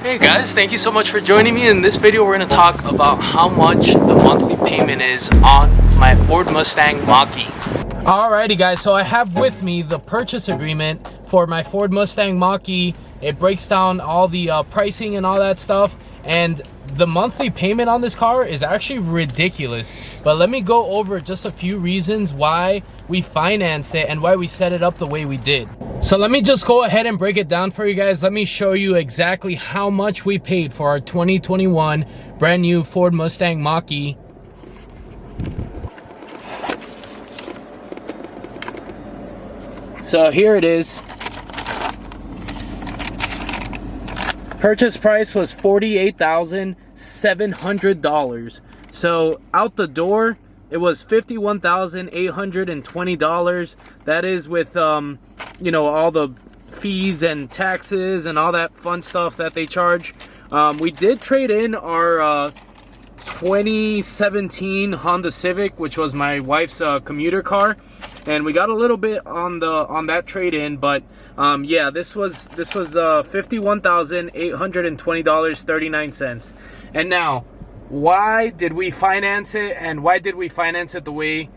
Hey guys, thank you so much for joining me. In this video we're going to talk about how much the monthly payment is on my Ford Mustang Mach-E. Alrighty guys, so I have with me the purchase agreement for my Ford Mustang Mach-E. It breaks down all the pricing and all that stuff, and the monthly payment on this car is actually ridiculous. But let me go over just a few reasons why we financed it and why we set it up the way we did. So let me just go ahead and break it down for you guys. Let me show you exactly how much we paid for our 2021 brand new Ford Mustang Mach-E. So here it is. Purchase price was $48,700. So out the door, it was $51,820. That is with you know, all the fees and taxes and all that fun stuff that they charge. We did trade in our 2017 Honda Civic, which was my wife's commuter car, and we got a little bit on that trade-in, but yeah, this was $51,820.39. And now, why did we finance it, and why did we finance it the way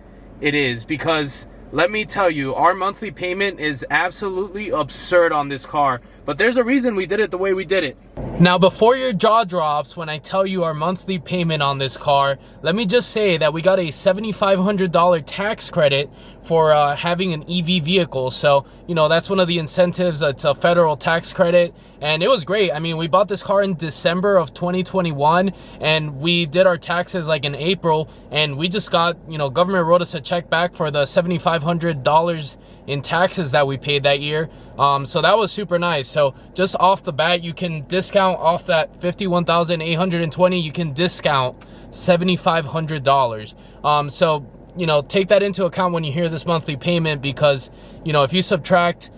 it is? Because let me tell you, our monthly payment is absolutely absurd on this car, but there's a reason we did it the way we did it. Now, before your jaw drops when I tell you our monthly payment on this car, let me just say that we got a $7,500 tax credit for having an EV vehicle. So, you know, that's one of the incentives. It's a federal tax credit, and it was great. I mean, we bought this car in December of 2021, and we did our taxes like in April, and we just got, you know, government wrote us a check back for the $7,500 in taxes that we paid that year. So that was super nice. So just off the bat, you can discount off that $51,820, you can discount $7,500. So, you know, take that into account when you hear this monthly payment, because, you know, if you subtract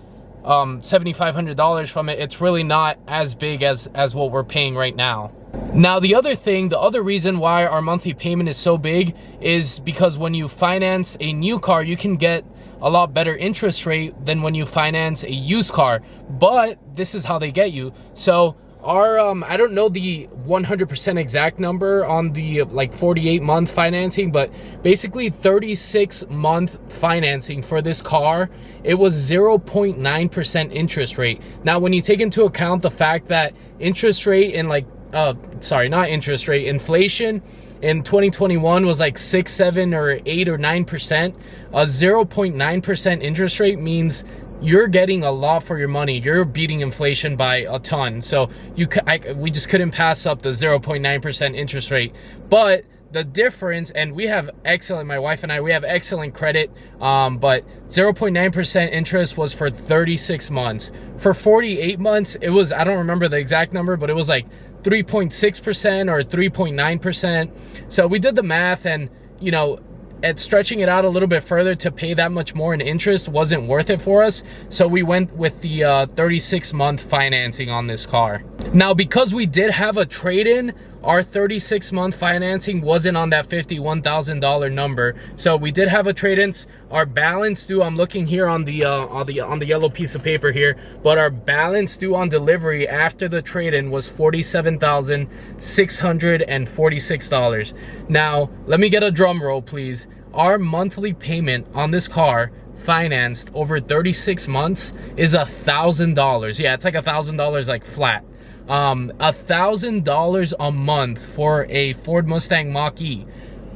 $7,500 from it, it's really not as big as what we're paying right now. Now, the other reason why our monthly payment is so big is because when you finance a new car, you can get a lot better interest rate than when you finance a used car. But this is how they get you. So our I don't know the 100% exact number on the like 48-month financing, but basically 36-month financing for this car, it was 0.9% interest rate. Now, when you take into account the fact that interest rate in like inflation in 2021 was like 6, 7, or 8 or 9%, a 0.9% interest rate means you're getting a lot for your money. You're beating inflation by a ton. So we just couldn't pass up the 0.9% interest rate. But the difference, and we have excellent, my wife and I, we have excellent credit, but 0.9% interest was for 36 months. For 48 months, it was, I don't remember the exact number, but it was like 3.6% or 3.9%. So we did the math, and, you know, at stretching it out a little bit further to pay that much more in interest wasn't worth it for us. So we went with the 36-month financing on this car. Now, because we did have a trade-in, our 36-month financing wasn't on that $51,000 number. So we did have a trade-in. Our balance due, I'm looking here on the yellow piece of paper here, but our balance due on delivery after the trade-in was $47,646. Now, let me get a drum roll, please. Our monthly payment on this car, financed over 36 months, is $1,000. Yeah, it's like $1,000 like flat. $1,000 a month for a Ford Mustang Mach-E.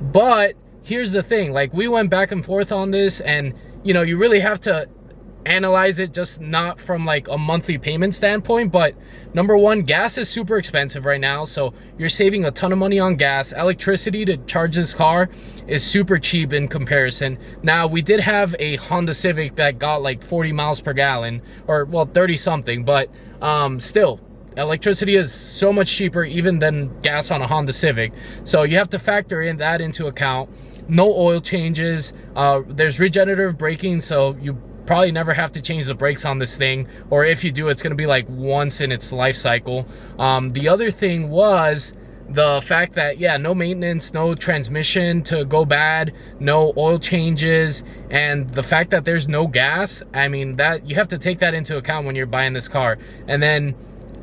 But here's the thing, like, we went back and forth on this, and, you know, you really have to analyze it just not from like a monthly payment standpoint. But number one, gas is super expensive right now, so you're saving a ton of money on gas. Electricity to charge this car is super cheap in comparison. Now, we did have a Honda Civic that got like 40 miles per gallon, or well, 30 something, but still, electricity is so much cheaper even than gas on a Honda Civic. So you have to factor in that into account. No oil changes. There's regenerative braking, so you probably never have to change the brakes on this thing, or if you do, it's going to be like once in its life cycle. The other thing was the fact that, yeah, no maintenance, no transmission to go bad, no oil changes, and the fact that there's no gas. I mean, that you have to take that into account when you're buying this car. And then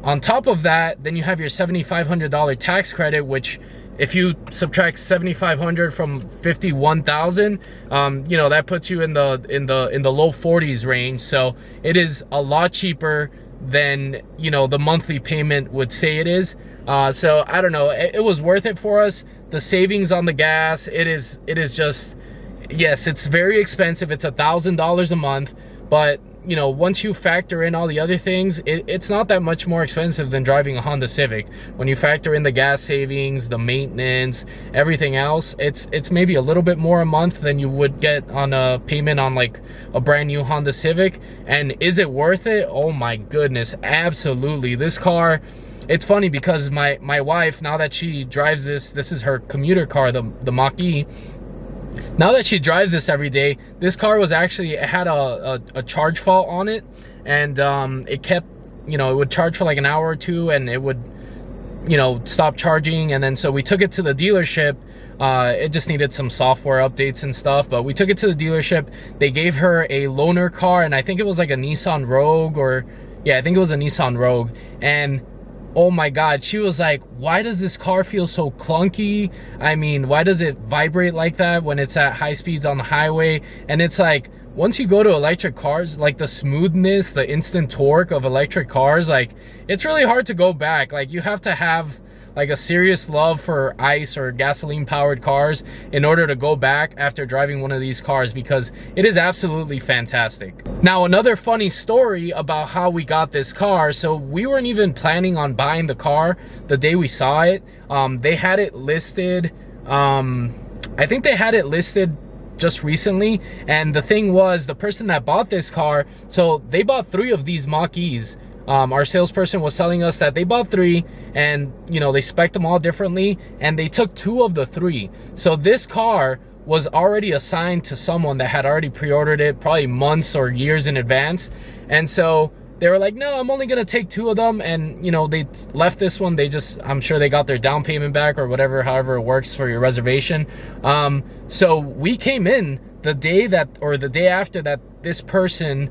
On top of that, then you have your $7,500 tax credit, which if you subtract 7,500 from 51,000, you know, that puts you in the low 40s range. So it is a lot cheaper than, you know, the monthly payment would say it is. So I don't know, it was worth it for us. The savings on the gas, it is just, yes, it's very expensive. It's $1,000 a month, but you know, once you factor in all the other things, it's not that much more expensive than driving a Honda Civic. When you factor in the gas savings, the maintenance, everything else, it's maybe a little bit more a month than you would get on a payment on like a brand new Honda Civic. And is it worth it? Oh my goodness, absolutely. This car, it's funny because my wife, now that she drives this is her commuter car, the Mach-E. Now that she drives this every day, this car was actually, it had a charge fault on it, and it kept, you know, it would charge for like an hour or two and it would, you know, stop charging. And then so we took it to the dealership. It just needed some software updates and stuff, but we took it to the dealership. They gave her a loaner car, and I think it was like a Nissan Rogue, or yeah, I think it was a Nissan Rogue. And oh my God, she was like, why does this car feel so clunky? I mean, why does it vibrate like that when it's at high speeds on the highway? And it's like, once you go to electric cars, like the smoothness, the instant torque of electric cars, like it's really hard to go back. Like you have to have like a serious love for ICE or gasoline powered cars in order to go back after driving one of these cars, because it is absolutely fantastic. Now, another funny story about how we got this car. So we weren't even planning on buying the car the day we saw it. They had it listed. I think they had it listed just recently. And the thing was, the person that bought this car, so they bought 3 of these Mach-E's. Our salesperson was telling us that they bought 3, and you know, they spec'd them all differently, and they took 2 of the 3. So this car was already assigned to someone that had already pre-ordered it probably months or years in advance. And so they were like, no, I'm only gonna take 2 of them. And you know, they left this one. They just, I'm sure they got their down payment back or whatever, however it works for your reservation. So we came in the day that, or the day after that, this person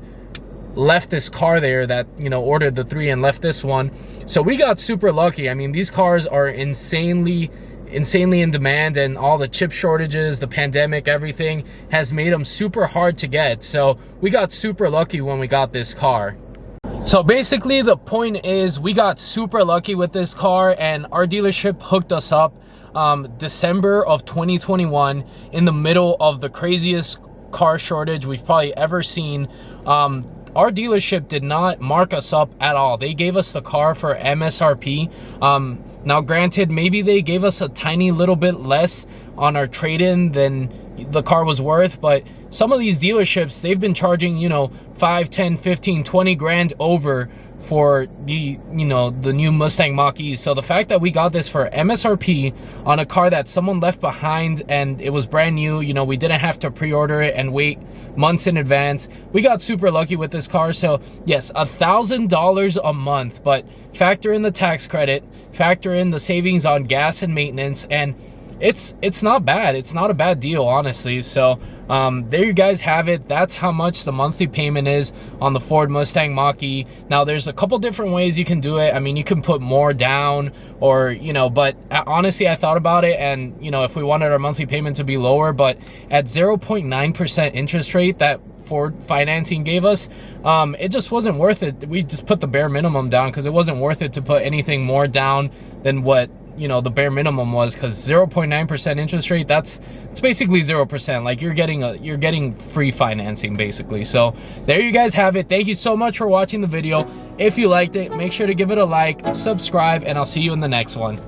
left this car there, that, you know, ordered the 3 and left this one. So we got super lucky. I mean, these cars are insanely in demand, and all the chip shortages, the pandemic, everything has made them super hard to get. So we got super lucky when we got this car. So basically the point is, we got super lucky with this car, and our dealership hooked us up December of 2021 in the middle of the craziest car shortage we've probably ever seen. Our dealership did not mark us up at all. They gave us the car for MSRP. Now granted, maybe they gave us a tiny little bit less on our trade-in than the car was worth, but some of these dealerships, they've been charging, you know, 5, 10, 15, 20 grand over for the, you know, the new Mustang Mach-E. So the fact that we got this for MSRP on a car that someone left behind and it was brand new, you know, we didn't have to pre-order it and wait months in advance. We got super lucky with this car. So yes, $1,000 a month, but factor in the tax credit, factor in the savings on gas and maintenance, and it's not bad. It's not a bad deal, honestly. So there you guys have it. That's how much the monthly payment is on the Ford Mustang Mach-E. Now there's a couple different ways you can do it. I mean, you can put more down, or, you know, but honestly, I thought about it, and, you know, if we wanted our monthly payment to be lower, but at 0.9% interest rate that Ford financing gave us, it just wasn't worth it. We just put the bare minimum down because it wasn't worth it to put anything more down than what, you know, the bare minimum was, because 0.9% interest rate, it's basically 0%. Like you're getting free financing basically. So there you guys have it. Thank you so much for watching the video. If you liked it, make sure to give it a like, subscribe, and I'll see you in the next one.